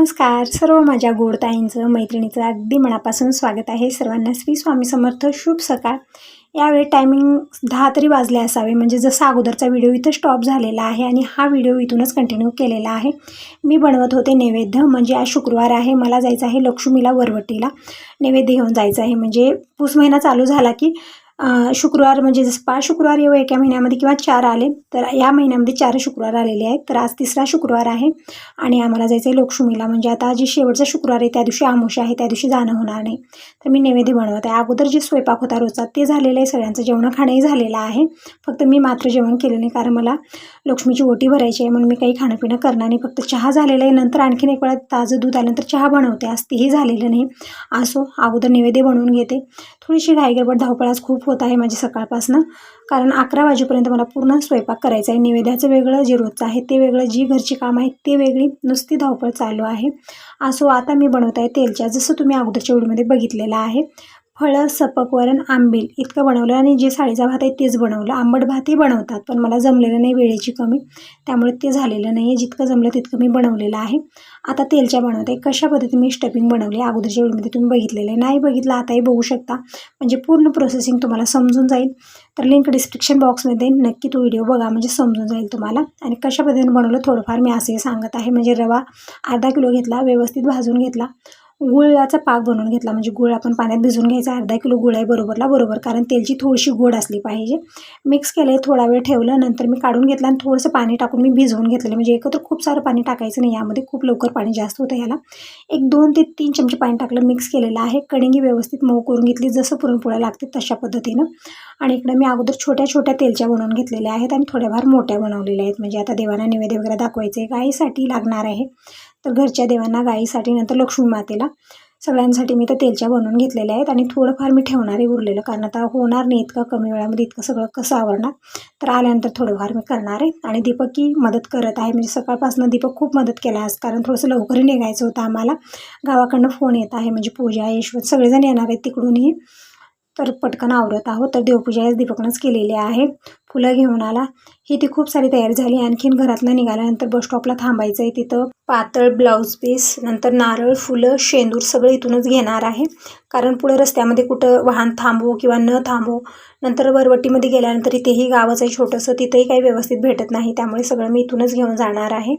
नमस्कार सर्व माझ्या गोडताईंचं मैत्रिणीचं अगदी मनापासून स्वागत आहे. सर्वांना श्री स्वामी समर्थ. शुभ सकाळ. यावेळी टायमिंग 10 तरी वाजले असावे, म्हणजे जसा अगोदरचा व्हिडिओ इथं स्टॉप झालेला आहे आणि हा व्हिडिओ इथूनच कंटिन्यू केलेला आहे. मी बनवत होते नैवेद्य, म्हणजे आज शुक्रवार आहे, मला जायचं आहे लक्ष्मीला वरवटीला नैवेद्य घेऊन जायचं आहे. म्हणजे पुस महिना चालू झाला की शुक्रवार, म्हणजे जसं 5 शुक्रवार येऊ एका महिन्यामध्ये किंवा 4 आले, तर या महिन्यामध्ये 4 शुक्रवार आलेले आहेत. तर आज 3रा शुक्रवार आहे आणि आम्हाला जायचं आहे लक्ष्मीला. म्हणजे आता जी शेवटचा शुक्रवार आहे त्या दिवशी अमावस्या आहे, त्या दिवशी जाणं होणार नाही. तर मी नैवेद्य बनवत आहे. अगोदर जे स्वयंपाक होता रोजचा ते झालेलं आहे, सगळ्यांचं जेवण खाणंही झालेलं आहे. फक्त मी मात्र जेवण केलं नाही, कारण मला लक्ष्मीची ओटी भरायची आहे म्हणून मी काही खाणं पिणं करणार नाही. फक्त चहा झालेला आहे. नंतर आणखीन एक वेळा ताजं दूध आल्यानंतर चहा बनवते. आज तेही झालेलं नाही. असो, अगोदर नैवेद्य बनवून घेते. थोडीशी घाईगडबड धावपळ आज खूप होत आहे माझी सकाळपासनं, कारण 11 वाजेपर्यंत मला पूर्ण स्वयंपाक करायचा आहे. नैवेद्याचं वेगळं, जे रोजचं आहे ते वेगळं, जी घरची कामं आहेत ते वेगळी, नुसती धावपळ चालू आहे. असो, आता मी बनवत आहे तेलच्या, जसं तुम्ही अगोदरच्या व्हिडिओमध्ये बघितलेलं आहे. फळं, सपक, वरण, आंबील इतकं बनवलं आणि जे साळीचा भात आहे तेच बनवलं. आंबट भातही बनवतात, पण मला जमलेलं नाही, वेळेची कमी, त्यामुळे ते झालेलं नाही आहे. जितकं जमलं तितकं मी बनवलेलं आहे. आता तेलच्या बनवते. कशा पद्धतीने मी स्टफिंग बनवली अगोदरच्या व्हिडिओमध्ये तुम्ही बघितलेलं आहे. नाही बघितलं आताही बघू शकता, म्हणजे पूर्ण प्रोसेसिंग तुम्हाला समजून जाईल. तर लिंक डिस्क्रिप्शन बॉक्समध्ये नक्की तो व्हिडिओ बघा, म्हणजे समजून जाईल तुम्हाला. आणि कशा पद्धतीने बनवलं थोडंफार मी असे सांगत आहे. म्हणजे रवा अर्धा किलो घेतला, व्यवस्थित भाजून घेतला. गुळाचा पाक बनवून घेतला, म्हणजे गुळ आपण पाण्यात भिजवून घ्यायचा. अर्धा किलो गुळ आहे बरोबर, कारण तेलची थोडीशी गोड असली पाहिजे. मिक्स केले, थोडा वेळ ठेवलं, नंतर मी काढून घेतलं आणि थोडंसं पाणी टाकून मी भिजवून घेतलेलं. म्हणजे एकत्र खूप सारं पाणी टाकायचं नाही, यामध्ये खूप लवकर पाणी जास्त होतं. याला एक 2 ते 3 चमचे पाणी टाकलं, मिक्स केलेलं आहे. कणगी व्यवस्थित मऊ करून घेतली, जसं पुरणपोळ्या लागते तशा पद्धतीनं. आणि इकडं मी अगोदर छोट्या छोट्या तेलच्या बनवून घेतलेल्या आहेत आणि थोड्याफार मोठ्या बनवलेल्या आहेत. म्हणजे आता देवांना नैवेद्य वगैरे दाखवायचे, गाईसाठी लागणार आहे, तर घरच्या देवांना, गाईसाठी, नंतर लक्ष्मी मातेला, सगळ्यांसाठी मी तर तेलच्या बनवून घेतलेल्या आहेत. आणि थोडंफार मी ठेवणार आहे उरलेलं, कारण आता होणार नाही इतकं कमी वेळामध्ये इतकं सगळं कसं आवरणार. तर आल्यानंतर थोडंफार मी करणार आहे. आणि दीपकही मदत करत आहे, म्हणजे सकाळपासून दीपक खूप मदत केला आज, कारण थोडंसं लवकरही निघायचं होतं आम्हाला. गावाकडनं फोन येत आहे, म्हणजे पूजा, यशवंत सगळेजण येणार आहेत तिकडूनही, तर पटकन आवरत आहोत. तर देवपूजा आज दीपकनंच केलेली आहे. फुलं घेऊन आला, ही ती खूप सारी तयारी झाली. आणखीन घरातनं निघाल्यानंतर बस स्टॉपला थांबायचं आहे, तिथं पातळ ब्लाऊज पीस, नंतर नारळ, फुलं, शेंदूर सगळं इथूनच घेणार आहे. कारण पुढे रस्त्यामध्ये कुठं वाहन थांबवू किंवा न थांबवू, नंतर वरवटीमध्ये गेल्यानंतर इथेही गावच आहे छोटंसं, तिथंही काही व्यवस्थित भेटत नाही, त्यामुळे सगळं मी इथूनच घेऊन जाणार आहे.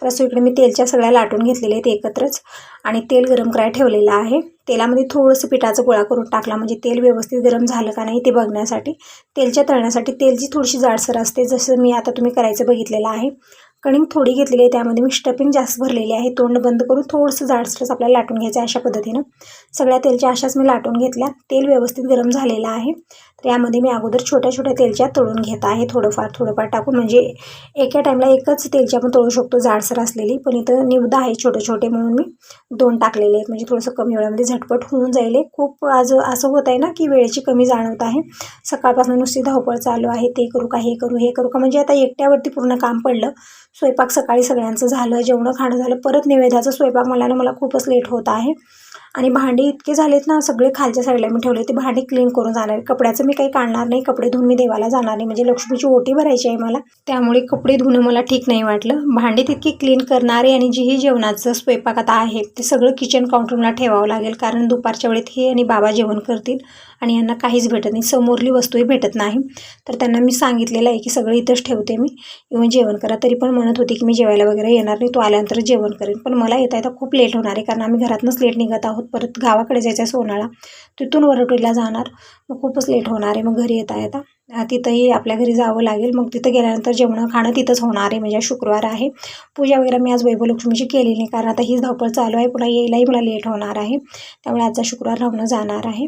तर असं इकडे मी तेलच्या सगळ्या लाटून घेतलेल्या आहेत एकत्रच, आणि तेल गरम करायला ठेवलेलं आहे. तेलामध्ये थोडंसं पिठाचा गोळा करून टाकला, म्हणजे तेल व्यवस्थित गरम झालं का नाही ते बघण्यासाठी. तेलच्या तळण्यासाठी तेलची थोडीशी जाडसर असते, जसं मी आता तुम्ही करायचं बघितलेलं आहे. कणिक थोडी घेतलेली आहे, त्यामध्ये मी स्टफिंग जास्त भरलेली आहे. तोंड बंद करून थोडंसं जाडसरच आपल्याला लाटून घ्यायचं आहे. अशा पद्धतीनं सगळ्या तेलच्या अशाच मी लाटून घेतल्या. तेल व्यवस्थित गरम झालेलं आहे, तर यामध्ये मी अगोदर छोट्या छोट्या तेलच्या तळून घेत आहे, थोडंफार टाकून. म्हणजे एका टाईमला एकच तेलच्या आपण तळू शकतो जाडसर असलेली, पण इथं निवडं आहे छोटे म्हणून मी 2 टाकलेले आहेत, म्हणजे थोडंसं कमी वेळामध्ये झटपट होऊन जाईल. खूप आज असं होत आहे ना की वेळेची कमी जाणवत आहे. सकाळपासून नुसती धावपळ चालू आहे, ते करू का, हे करू का, म्हणजे आता एकट्यावरती पूर्ण काम पडलं. स्वयंपाक सकाळी सगळ्यांचं झालं, जेवणं खाणं झालं, परत नैवेद्याचा स्वयंपाक मला खूपच लेट होत आहे. आणि भांडी इतके झालेत ना, सगळे खालच्या साईडला मी ठेवले, ते भांडी क्लीन करून जाणार. कपड्याचं मी काही काढणार नाही, कपडे धुवून मी देवाला जाणार नाही, म्हणजे लक्ष्मीची ओटी भरायची आहे मला, त्यामुळे कपडे धुणं मला ठीक नाही वाटलं. भांडी तितकी क्लीन करणारे, आणि जेही जेवणाचं स्वयंपाक आता आहे ते सगळं किचन काउंटर मला ठेवावं लागेल, कारण दुपारच्या वेळेत हे आणि बाबा जेवण करतील आणि यांना काहीच भेटत नाही, समोरली वस्तूही भेटत नाही. तर त्यांना मी सांगितलेलं आहे की सगळं इथंच ठेवते मी, येऊन जेवण करा. तरी पण म्हणत होती की मी जेवायला वगैरे येणार नाही, तू आल्यानंतर जेवण करेन. पण मला येता खूप लेट होणार आहे, कारण आम्ही घरातनंच लेट निघत आहोत. परत गावाकडे जायचं आहे सोनाळा, तिथून वरवटीला जाणार, मग खूपच लेट होणार आहे. मग घरी येता तिथंही आपल्या घरी जावं लागेल. मग तिथं गेल्यानंतर जेवणं खाणं तिथंच होणार आहे. म्हणजे शुक्रवार आहे, पूजा वगैरे मी आज वैभवलक्ष्मीची केलेली नाही, कारण आता हीच धावपळ चालू आहे, पुन्हा यायलाही मला लेट होणार आहे, त्यामुळे आजचा शुक्रवार राहून जाणार आहे.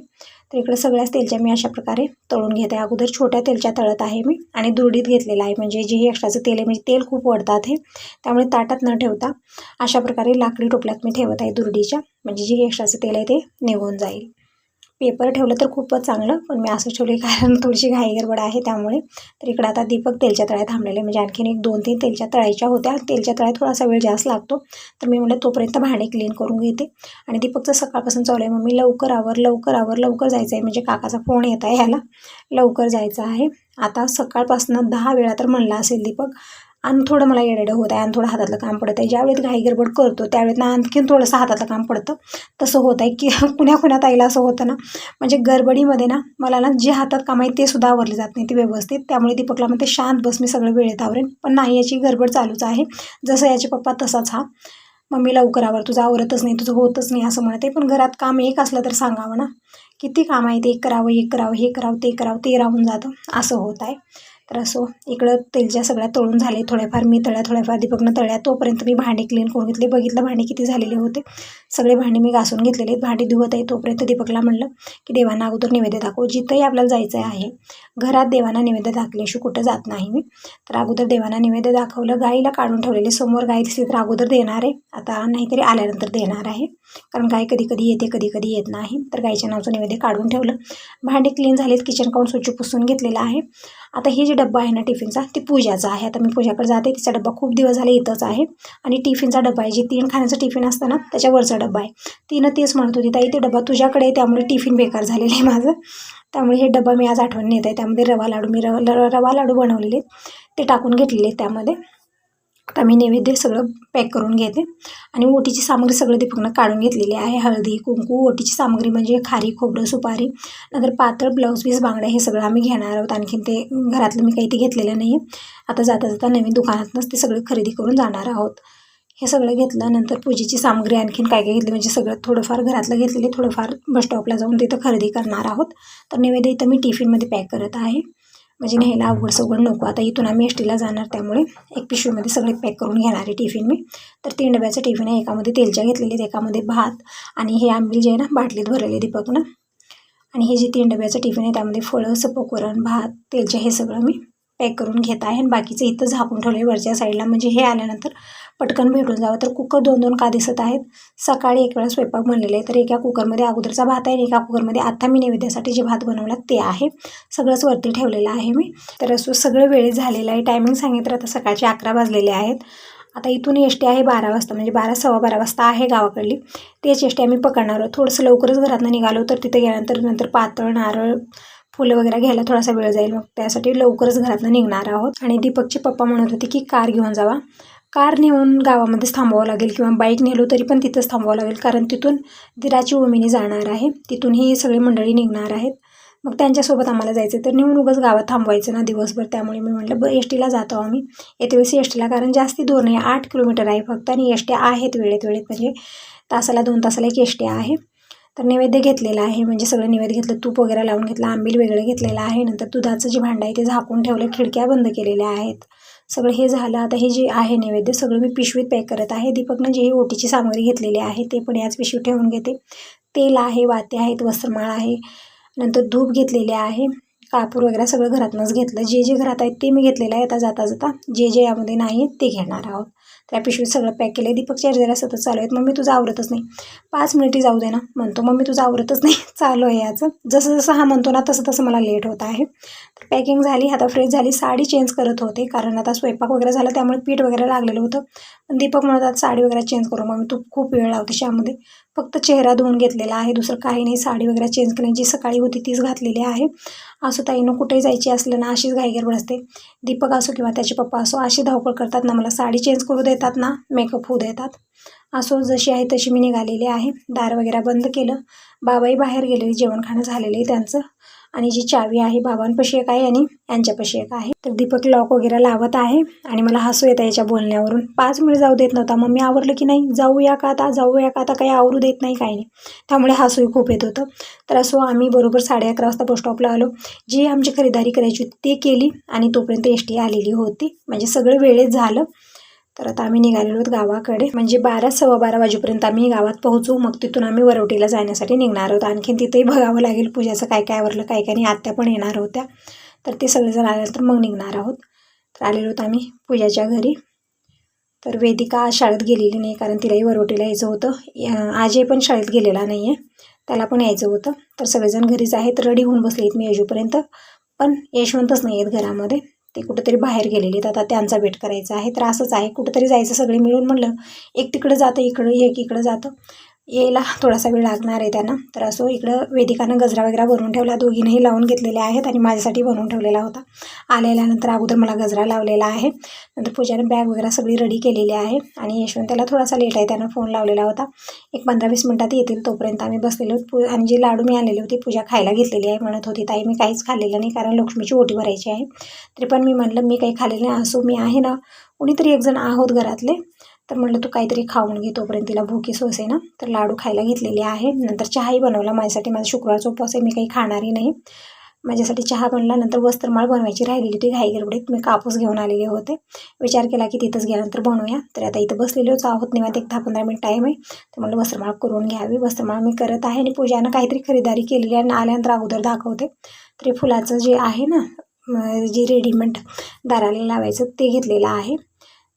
तर इकडे सगळ्याच तेलच्या मी अशा प्रकारे तळून घेते. अगोदर छोट्या तेलच्या तळत आहे मी, आणि दुरडीत घेतलेलं आहे, म्हणजे जेही एक्स्ट्राचं तेल आहे, म्हणजे तेल खूप वढतात हे, त्यामुळे ताटात न ठेवता अशा प्रकारे लाकडी टोपल्यात मी ठेवत आहे दुरडीच्या, म्हणजे जे एक्स्ट्राचं तेल आहे ते निघून जाईल. पेपर ठेवलं तर खूपच चांगलं, पण मी असं ठेवले कारण थोडीशी घाई गडबड आहे त्यामुळे. तर इकडं आता दीपक तेलच्या तळ्यात थांबलेले, म्हणजे आणखीन एक 2-3 तेलच्या तळायच्या होत्या. तेलच्या तळ्यात थोडासा वेळ जास्त लागतो, तर मी म्हणलं तोपर्यंत भांडे क्लीन करून घेते. आणि दीपकचं सकाळपासून चालू आहे, मम्मी लवकर आवर, लवकर जायचं आहे, म्हणजे काकाचा फोन येत आहे, ह्याला लवकर जायचं आहे. आता सकाळपासून 10 वेळा तर म्हणला असेल दीपक, आणि थोडं मला येडं होत आहे आणि थोडं हातातलं काम पडत आहे. ज्यावेळेस घाई गडबड करतो त्यावेळेस ना आणखीन थोडंसं हातातलं काम पडतं. तसं होत आहे की कुण्या ताईला असं होतं ना, म्हणजे गडबडीमध्ये ना मला ना जे हातात काम आहे ते सुद्धा आवरले जात नाही ते व्यवस्थित. त्यामुळे दीपकला म्हणते शांत बस, मी सगळं वेळेत आवरेन. पण नाही, याची गडबड चालूच आहे. जसं याचे पप्पा तसाच हा. मम्मी लवकर आवर, तुझं आवरतच नाही, तुझं होतच नाही असं म्हणते. पण घरात काम एक असलं तर सांगावं ना, किती काम आहे, ते एक करावं हे करावं ते राहून जातं, असं होत आहे. तर असो, इकडं तेलच्या सगळ्या तळून झाले, थोड्याफार मी तळ्या, थोड्याफार दीपकनं तळ्या. तोपर्यंत मी भांडे क्लीन करून घेतले. बघितलं भांडे किती झालेले होते, सगळे भांडे मी घासून घेतलेले. भांडी धुवत आहे तोपर्यंत दीपकला म्हणलं की देवांना अगोदर नैवेद्य दाखव. जिथंही आपल्याला जायचं आहे घरात देवांना नैवेद्य दाखल्याशिवाय कुठं जात नाही मी. तर अगोदर देवांना नैवेद्य दाखवलं. गाईला काढून ठेवलेले, समोर गाय दिसली तर अगोदर देणार आहे, आता नाहीतरी आल्यानंतर देणार आहे, कारण गाय कधी कधी येते कधी कधी येत नाही. तर गायच्या नावचं नैवेद्य काढून ठेवलं. भांडे क्लीन झालेत, किचन काउंट स्वच्छ पुसून घेतलेलं आहे. आता हे जे डब्बा आहे ना टिफिनचा, ती पूजाचा आहे. आता मी पूजाकडे जाते, तिचा डब्बा खूप दिवस झाले इथंच आहे. आणि टिफिनचा डब्बा आहे, जे 3 खाण्याचं टिफिन असतं ना त्याच्यावरचा डब्बा आहे. तिनं तेच म्हणत होती, ताई ते डब्बा तुझ्याकडे आहे, त्यामुळे टिफिन बेकार झालेलं आहे माझं. त्यामुळे हे डब्बा मी आज आठवण येत आहे. त्यामध्ये रवा लाडू, मी रवा लाडू बनवलेले ते टाकून घेतलेले त्यामध्ये. आता मी नैवेद्य सगळं पॅक करून घेते. आणि ओटीची सामग्री सगळं दीपकनं काढून घेतलेली आहे. हळदी कुंकू, ओटीची सामग्री म्हणजे खारी खोबरं सुपारी, नंतर पातळ ब्लाऊज पीस बांगड्या, हे सगळं आम्ही घेणार आहोत. आणखीन ते घरातलं मी काही ते घेतलेलं नाही आहे. आता जाता जाता नवीन दुकानातनंच ते सगळं खरेदी करून जाणार आहोत. हे सगळं घेतलं. नंतर पूजेची सामग्री आणखीन काय घेतली, म्हणजे सगळं थोडंफार घरातलं घेतलेले, थोडंफार बस स्टॉपला जाऊन तिथं खरेदी करणार आहोत. तर नैवेद्य इथं मी टिफिनमध्ये पॅक करत आहे, म्हणजे न्यायला अवघड सवघड नको. आता इथून आम्ही एस टीला जाणार, त्यामुळे एक पिशवीमध्ये सगळे पॅक करून घेणार आहे टिफिन मी. तर 3 डब्याचं टिफिन आहे. एकामध्ये तेलच्या घेतलेले, एकामध्ये भात, आणि हे आंबील जे आहे ना बाटलीत भरलेले दीपकनं. आणि हे जे 3 डब्याचं टिफिन आहे त्यामध्ये फळं, सपक वरण, भात, तेलच्या, हे सगळं मी पॅक करून घेत आहे. आणि बाकीचं इथं झाकून ठेवलं आहे वरच्या साईडला, म्हणजे हे आल्यानंतर पटकन भेटून जावं. तर कुकर 2-2 का दिसत आहेत. सकाळी एक वेळा स्वयंपाक बनलेला आहे, तर एका कुकरमध्ये अगोदरचा भात आहे आणि एका कुकरमध्ये आता मी नैवेद्यासाठी जे भात बनवला ते आहे. सगळंच वरती ठेवलेलं आहे मी. तर असं सगळं वेळेत झालेलं आहे. टायमिंग सांगितलं आता सकाळचे 11 वाजलेले आहेत. आता इथून एस टी आहे 12 वाजता, म्हणजे 12 सव्वा 12 वाजता आहे गावाकडली. तेच एस टी आम्ही पकडणार आहोत. थोडंसं लवकरच घरातनं निघालो तर तिथे गेल्यानंतर नंतर पातळ, नारळ, फुलं वगैरे घ्यायला थोडासा वेळ जाईल, मग त्यासाठी लवकरच घरातनं निघणार आहोत. आणि दीपकचे पप्पा म्हणत होते की कार घेऊन जावा. कार नेऊन गावामध्येच थांबवावं लागेल, किंवा बाईक नेलो तरी पण तिथंच थांबवावं लागेल, कारण तिथून दिराची ओमिनी जाणार आहे, तिथून ही सगळी मंडळी निघणार आहेत. मग त्यांच्यासोबत आम्हाला जायचं, तर नेऊन उगाच गावात थांबवायचं ना दिवसभर. त्यामुळे मी म्हटलं एस टीला जातो आम्ही येते वेळेस एस टीला, कारण जास्ती दूर नाही, 8 किलोमीटर आहे फक्त. आणि एस टी आहेत वेळेत, म्हणजे तासाला 2 तासाला एक एस टी आहे. तर नैवेद्य घेतलेला आहे, म्हणजे सगळं नैवेद्य घेतलं, तूप वगैरे लावून घेतलं, आंबील वेगळं घेतलेलं आहे. नंतर दुधाचं जे भांडं आहे ते झाकून ठेवलं, खिडक्या बंद केलेल्या आहेत. सगळं हे झालं. आता हे जे आहे नैवेद्य सगळं मी पिशवीत पॅक करत आहे. दीपकनं जे ओटीची सामग्री घेतलेली आहे ते पण याच पिशवीत ठेवून घेते. तेल आहे, वाते आहेत, वस्त्रमाळ आहे, नंतर धूप घेतलेले आहे, कापूर वगैरे सगळं घरातनंच घेतलं. जे जे घरात आहेत ते मी घेतलेलं आहे. आता जाता जाता जे जे यामध्ये नाही आहेत ते घेणार आहोत. त्या पिशवीत सगळं पॅक केलं आहे. दीपकच्या जरा सतत चालू आहेत, मम्मी तुझं आवरतच नाही, 5 मिनिटी जाऊ दे ना म्हणतो, मम्मी तुझं आवरतच नाही, चालू आहे याचं. जसं जसं हा म्हणतो ना तसं तसं मला लेट होत आहे. तर पॅकिंग झाली, आता फ्रेश झाली, साडी चेंज करत होते, कारण आता स्वयंपाक वगैरे झाला त्यामुळे पीठ वगैरे लागलेलं होतं. पण दीपक म्हणतात साडी वगैरे चेंज करू, मग तू खूप वेळ लावते शामध्ये, फक्त चेहरा धुवून घेतलेला आहे, दुसरं काही नाही. साडी वगैरे चेंज केली, जी सकाळी होती तीच घातलेली आहे. असं ताईनं कुठेही जायची असलं ना अशीच घाई गडबड असते. दीपक असो किंवा त्याचे पप्पा असो अशी धावपळ करतात ना, मला साडी चेंज करू देतात ना, मेकअप होऊ देतात. असो, जशी आहे तशी मी निघालेली आहे. दार वगैरे बंद केलं. बाबाही बाहेर गेलेले, जेवण खाणं झालेलं आहे त्यांचं. आणि जी चावी आहे बाबांपाशी एक आहे आणि यांच्यापाशी एक आहे. तर दीपक लॉक वगैरे लावत आहे आणि मला हसू येतं याच्या बोलण्यावरून. 5 मिनिट जाऊ देत नव्हता, मम्मी आवरलं की नाही, जाऊया का आता, काही आवरू देत नाही, काही नाही. त्यामुळे हसूही खूप येत होतं. तर असो, आम्ही बरोबर 11:30 वाजता बस स्टॉपला आलो. जी आमची खरेदी करायची होती ते केली आणि तोपर्यंत एस टी आलेली होती, म्हणजे सगळं वेळेत झालं. तर आता आम्ही निघालेलो आहोत गावाकडे, म्हणजे 12 सव्वा 12 वाजेपर्यंत आम्ही गावात पोहोचू. मग तिथून आम्ही वरवटीला जाण्यासाठी निघणार आहोत. आणखीन तिथेही बघावं लागेल पूजाचं काय काय आवरलं, काय काय नाही. आत्या पण येणार होत्या, तर ते सगळेजण आल्यानंतर मग निघणार आहोत. तर आलेलो आहोत आम्ही पूजाच्या घरी. तर वेदिका आज शाळेत गेलेली नाही, कारण तिलाही वरवटीला यायचं होतं. आजही पण शाळेत गेलेला नाही आहे, त्याला पण यायचं होतं. तर सगळेजण घरीच आहेत, रेडी होऊन बसलेत मी येऊपर्यंत. पण यशवंतच नाही आहेत घरामध्ये, ते कुठेतरी बाहेर गेलेले आहेत. आता त्यांचा वेट करायचा आहे. तर असंच आहे, कुठेतरी जायचं सगळे मिळून. म्हणलं एक तिकडं जातं, एक इकडं जातं, यायला थोडासा वेळ लागणार आहे त्यांना. तर असो, इकडं वेदिकानं गजरा वगैरे बनवून ठेवला, दोघींनाही लावून घेतलेले आहेत आणि माझ्यासाठी बनवून ठेवलेला होता. आल्यानंतर अगोदर मला गजरा लावलेला आहे, नंतर पूजाने बॅग वगैरे सगळी रेडी केलेली आहे आणि यशवंताला थोडासा लेट आहे, त्यानं फोन लावलेला होता. एक 15-20 मिनटात येतील, तोपर्यंत आम्ही बसलेलो. आणि जे लाडू मी आणलेले होते पूजा खायला घेतलेली आहे. म्हणत होती ताई मी काहीच खाल्लेलं नाही कारण लक्ष्मीची ओटी भरायची आहे. तरी पण मी म्हटलं मी काही खाल्लेलं नाही, असो मी आहे ना, कोणीतरी एक जण आहोत घरातले, तर म्हटलं तू काहीतरी खाऊन घे, तोपर्यंत तिला भूकी सोसे ना. तर लाडू खायला घेतलेले आहे. नंतर चहाही बनवला माझ्यासाठी, माझा शुक्रवारचा उपवास आहे, मी काही खाणारही नाही. माझ्यासाठी चहा बनला. नंतर वस्त्रमाळ बनवायची राहिलेली होती घाईगडबडीत, मी कापूस घेऊन आलेले होते. विचार केला की तिथंच गेल्यानंतर बनवूया. तर आता इथं बसलेलोच आहोत, निवांत एक 10-15 मिनिट टाईम आहे. तर म्हटलं वस्त्रमाळ करून घ्यावी. वस्त्रमाळ मी करत आहे आणि पूजानं काहीतरी खरेदी केलेली आहे आणि आल्यानंतर अगोदर दाखवते. तरी फुलाचं जे आहे ना, जे रेडीमेड दाराला लावायचं ते घेतलेलं आहे,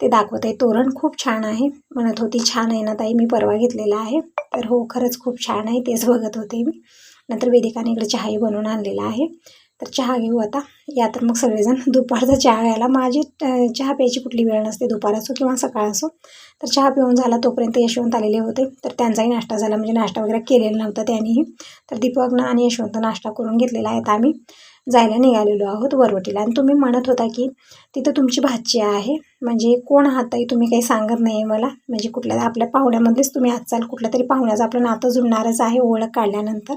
ते दाखवत आहे. तोरण खूप छान आहे. म्हणत होती छान आहे ना ताई, मी परवा घेतलेला आहे. तर हो, खरंच खूप छान आहे, तेच बघत होते मी. नंतर वेदिकाने इकडे चहाही बनवून आणलेला आहे. तर चहा घेऊ आता. या तर मग सगळेजण दुपारचा चहा घ्यायला, माझी चहा प्यायची कुठली वेळ नसते, दुपार असो किंवा सकाळ असो. तर चहा पिऊन झाला तोपर्यंत यशवंत आलेले होते. तर त्यांचाही नाश्ता झाला, म्हणजे नाश्ता वगैरे केलेला नव्हता त्यांनीही. तर दीपकनं आणि यशवंत नाश्ता करून घेतलेला आहे. तर आम्ही जायला निघालेलो आहोत वरवटीला. आणि तुम्ही म्हणत होता की तिथं तुमची भाची आहे, म्हणजे कोण आहात ताई तुम्ही, काही सांगत नाही मला, म्हणजे कुठल्या आपल्या पाहुण्यामधलेच तुम्ही आजचाल, कुठल्या तरी पाहुण्याचं आपलं नातं जुळणारच आहे ओळख काढल्यानंतर.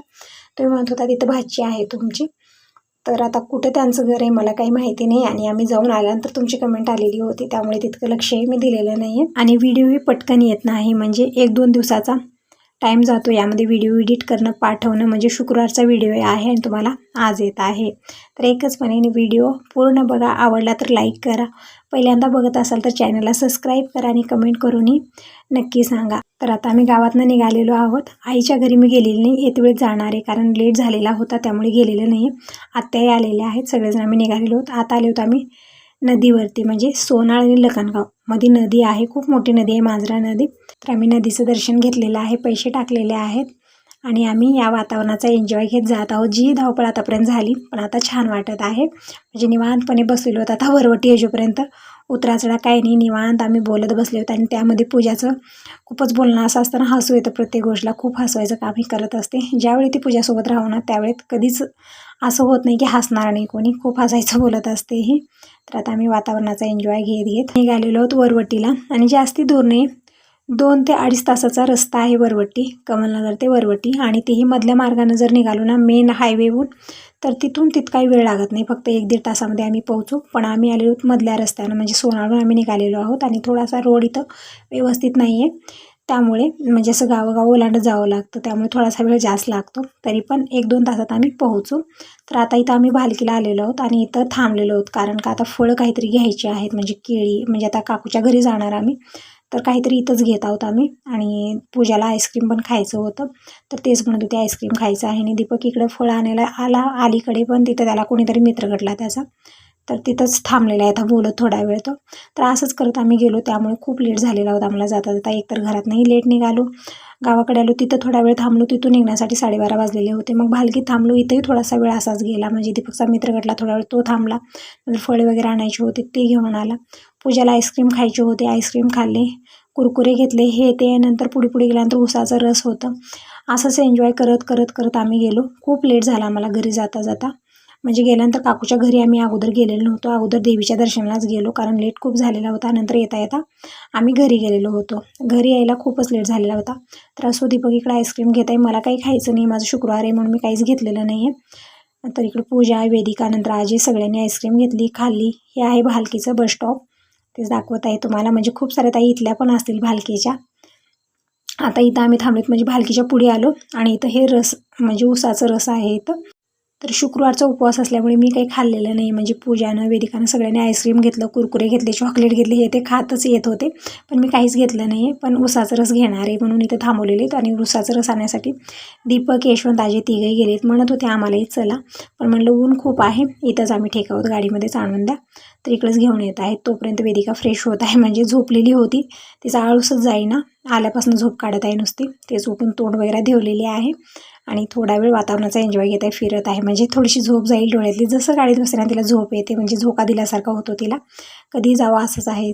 तुम्ही म्हणत होता तिथं भाची आहे तुमची. तर आता कुठं त्यांचं घर आहे मला काही माहिती नाही आणि आम्ही जाऊन आल्यानंतर तुमची कमेंट आलेली होती, त्यामुळे तितकं लक्षही मी दिलेलं नाही आहे. आणि व्हिडिओही पटकन येत नाही, म्हणजे 1-2 दिवसाचा टाईम जातो यामध्ये व्हिडिओ एडिट करणं, पाठवणं. म्हणजे शुक्रवारचा व्हिडिओ आहे आणि तुम्हाला आज येत आहे. तर एकच म्हणेन, व्हिडिओ पूर्ण बघा, आवडला तर लाईक करा, पहिल्यांदा बघत असाल तर चॅनलला सबस्क्राईब करा आणि कमेंट करूनही नक्की सांगा. तर आता आम्ही गावातनं निघालेलो आहोत. आईच्या घरी मी गेलेली नाही, येते वेळेस जाणार आहे कारण लेट झालेला होता, त्यामुळे गेलेलं नाही आहे. आत्याही आलेल्या आहेत, सगळेजण आम्ही निघालेलो आहोत. आता आले होतो आम्ही नदीवरती, म्हणजे सोनाळ आणि लखनगाव मध्ये नदी आहे, खूप मोठी नदी आहे मांजरा नदी. तर आम्ही नदीचं दर्शन घेतलेलं आहे, पैसे टाकलेले आहेत आणि आम्ही या वातावरणाचा एन्जॉय घेत जात आहोत. जी धावपळ आतापर्यंत झाली, पण आता छान वाटत आहे, म्हणजे निवांतपणे बसलेलो होतो. आता वरवटी येजोपर्यंत उतराचढा काही नाही, निवांत आम्ही बोलत बसले होते. आणि त्यामध्ये पूजाचं खूपच बोलणं असं असताना हसू येतं, प्रत्येक गोष्टीला खूप हसवायचं काम ही करत असते. ज्यावेळी ती पूजासोबत राहणार त्यावेळेत कधीच असं होत नाही की हसणार नाही कोणी, खूप हसायचं बोलत असते ही. तर आता आम्ही वातावरणाचा एन्जॉय घेत निघालेलो आहोत वरवटीला. आणि जास्ती दूर नाही, 2 ते 2.5 तासाचा रस्ता आहे वरवटी, कमलनगर ते वरवटी. आणि तेही मधल्या मार्गानं जर निघालो ना मेन हायवेहून, तर तिथून तितकाही वेळ लागत नाही, फक्त 1-1.5 तासामध्ये आम्ही पोहोचू. पण आम्ही आलेलो आहोत मधल्या रस्त्यानं, म्हणजे सोनाळहून आम्ही निघालेलो आहोत आणि थोडासा रोड इथं व्यवस्थित नाही आहे, त्यामुळे म्हणजे असं गावोगाव ओलांडत जावं लागतं, त्यामुळे थोडासा वेळ जास्त लागतो. तरी पण 1-2 तासात आम्ही पोहोचू. तर आता इथं आम्ही भालकीला आलेलो आहोत आणि इथं थांबलेलो आहोत, कारण का आता फळं काहीतरी घ्यायची आहेत, म्हणजे केळी. म्हणजे आता काकूच्या घरी जाणार आम्ही, तर काहीतरी इथंच घेत आहोत आम्ही. आणि पूजाला आईस्क्रीम पण खायचं होतं, तर तेच म्हणत होते आईस्क्रीम खायचं आहे. आणि दीपक इकडं फळं आणायला आला अलीकडे, पण तिथं त्याला कोणीतरी मित्र घडला त्याचा, तर तिथंच थांबलेला आहे आता बोलत थोडा वेळ तो. तर असंच करत आम्ही गेलो, त्यामुळे खूप लेट झालेला होता आम्हाला जाता जाता. एकतर घरातनंही लेट निघालो, गावाकडे आलो तिथं थोडा वेळ थांबलो, तिथून निघण्यासाठी 12:30 वाजलेले होते. मग भालकीत थांबलो, इथंही थोडासा वेळ असाच गेला, म्हणजे दीपकचा मित्र घडला, थोडा वेळ तो थांबला. नंतर फळे वगैरे आणायचे होते ते घेऊन आला. पूजाला आईस्क्रीम खायचे होते, आईस्क्रीम खाल्ले, कुरकुरे घेतले, हे ते. नंतर पुढे गेल्यानंतर उसाचं रस होतं. असंच एन्जॉय करत करत करत आम्ही गेलो. खूप लेट झाला आम्हाला घरी जाता जाता, म्हणजे गेल्यानंतर काकूच्या घरी आम्ही अगोदर गेलेलो नव्हतो, अगोदर देवीच्या दर्शनालाच गेलो कारण लेट खूप झालेला होता. नंतर येता येता आम्ही घरी गेलेलो होतो, घरी यायला खूपच लेट झालेला होता. तर असो, दीपक इकडे आईस्क्रीम घेत आहे, मला काही खायचं नाही, माझं शुक्रवार आहे म्हणून मी काहीच घेतलेलं नाही आहे. तर इकडे पूजा, वेदिका, नंतर आजी सगळ्यांनी आईस्क्रीम घेतली, खाल्ली. हे आहे भालकीचं बस स्टॉप, तेच दाखवत आहे तुम्हाला, म्हणजे खूप साऱ्या ताई इथल्या पण असतील भालकीच्या. आता इथं आम्ही थांबलेत, म्हणजे भालकीच्या पुढे आलो आणि इथं हे रस, म्हणजे उसाचं रस आहे इथं. तर शुक्रवारचा उपवास असल्यामुळे मी काही खाल्लेलं नाही, म्हणजे पूजानं, वेदिकानं सगळ्यांनी आईस्क्रीम घेतलं, कुरकुरे घेतले, चॉकलेट घेतले, हे ते खातच येत होते, पण मी काहीच घेतलं नाही आहे. पण उसाचा रस घेणार आहे म्हणून इथं थांबवलेले आहेत. आणि उसाचा रस आणण्यासाठी दीपक, यशवंत, आजी तिघंही गेलेत. म्हणत होते आम्हालाही चला, पण म्हणलं ऊन खूप आहे, इथंच आम्ही ठेकावत गाडीमध्येच आणून द्या, तर इकडेच घेऊन येत आहेत. तोपर्यंत वेदिका फ्रेश होत आहे, म्हणजे झोपलेली होती, तिचा आळूसच जाईना, आल्यापासून झोप काढत आहे नुसती. ते झोपून तोंड वगैरे धुवलेली आहे आणि थोडा वेळ वातावरणाचा एन्जॉय घेत आहे, फिरत आहे, म्हणजे थोडीशी झोप जाईल डोळ्यातली. जसं गाडीत बसताना तिला झोप येते, म्हणजे झोका दिल्यासारखा होतो तिला, कधी जावं असंच आहे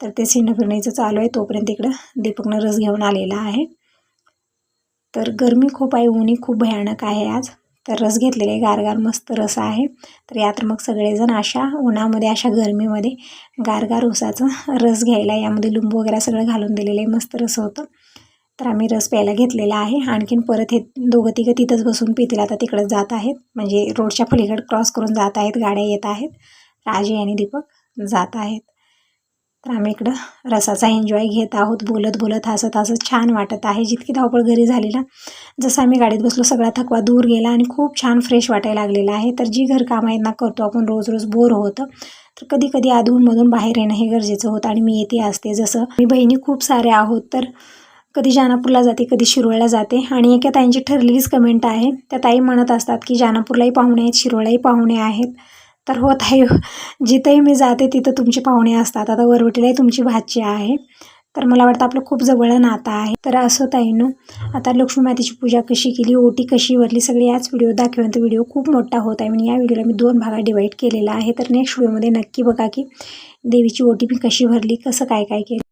तर ते सिन्न फिरण्याचं चालू आहे. तोपर्यंत इकडं दीपकनं रस घेऊन आलेला आहे तर गरमी खूप आहे, ऊनही खूप भयानक आहे आज. तर रस घेतलेला आहे, गारगार मस्त रस आहे. तर यात मग सगळेजण अशा उन्हामध्ये अशा गरमीमध्ये गारगार उसाचं रस घ्यायला, यामध्ये लिंबू वगैरे सगळं घालून दिलेलं आहे, मस्त रस होतं. तर आम्ही रस प्यायला घेतलेला आहे. आणखीन परत हे दोघं तिघं तिथंच बसून पितील. आता तिकडं जात आहेत, म्हणजे रोडच्या पलीकडे क्रॉस करून जात आहेत, गाड्या येत आहेत. राजे आणि दीपक जात आहेत. तर आम्ही इकडं रसाचा एन्जॉय घेत आहोत, बोलत बोलत हसत हसत. छान वाटत आहे. जितकी धावपळ घरी झाली ना, जसं आम्ही गाडीत बसलो सगळा थकवा दूर गेला आणि खूप छान फ्रेश वाटायला लागलेलं आहे. तर जी घरकामं आहेत ना करतो आपण, रोज रोज बोर होतं. तर कधी कधी अधूनमधून बाहेर येणं हे गरजेचं होतं आणि मी येते असते. जसं मी बहिणी खूप साऱ्या आहोत, तर कधी जानापूरला जाते, कधी शिरोळला जाते. आणि एका ताईंची ठरलेलीच कमेंट आहे, त्या ताई म्हणत असतात की जानापूरलाही पाहुणे आहेत, शिरोळलाही पाहुणे आहेत. तर हो ताई, जिथंही मी जाते तिथं तुमचे पाहुणे असतात. आता वरवटीलाही तुमची भाची आहे, तर मला वाटतं आपलं खूप जवळ नातं आहे. तर असं ताईंनो, आता लक्ष्मी मातेची पूजा कशी केली, ओटी कशी भरली, सगळे याच व्हिडिओ दाखवेन. तर व्हिडिओ खूप मोठा होत आहे, म्हणजे या व्हिडिओला मी 2 भागात डिवाईड केलेला आहे. तर नेक्स्ट व्हिडिओमध्ये नक्की बघा की देवीची ओटी मी कशी भरली, कसं काय काय केलं.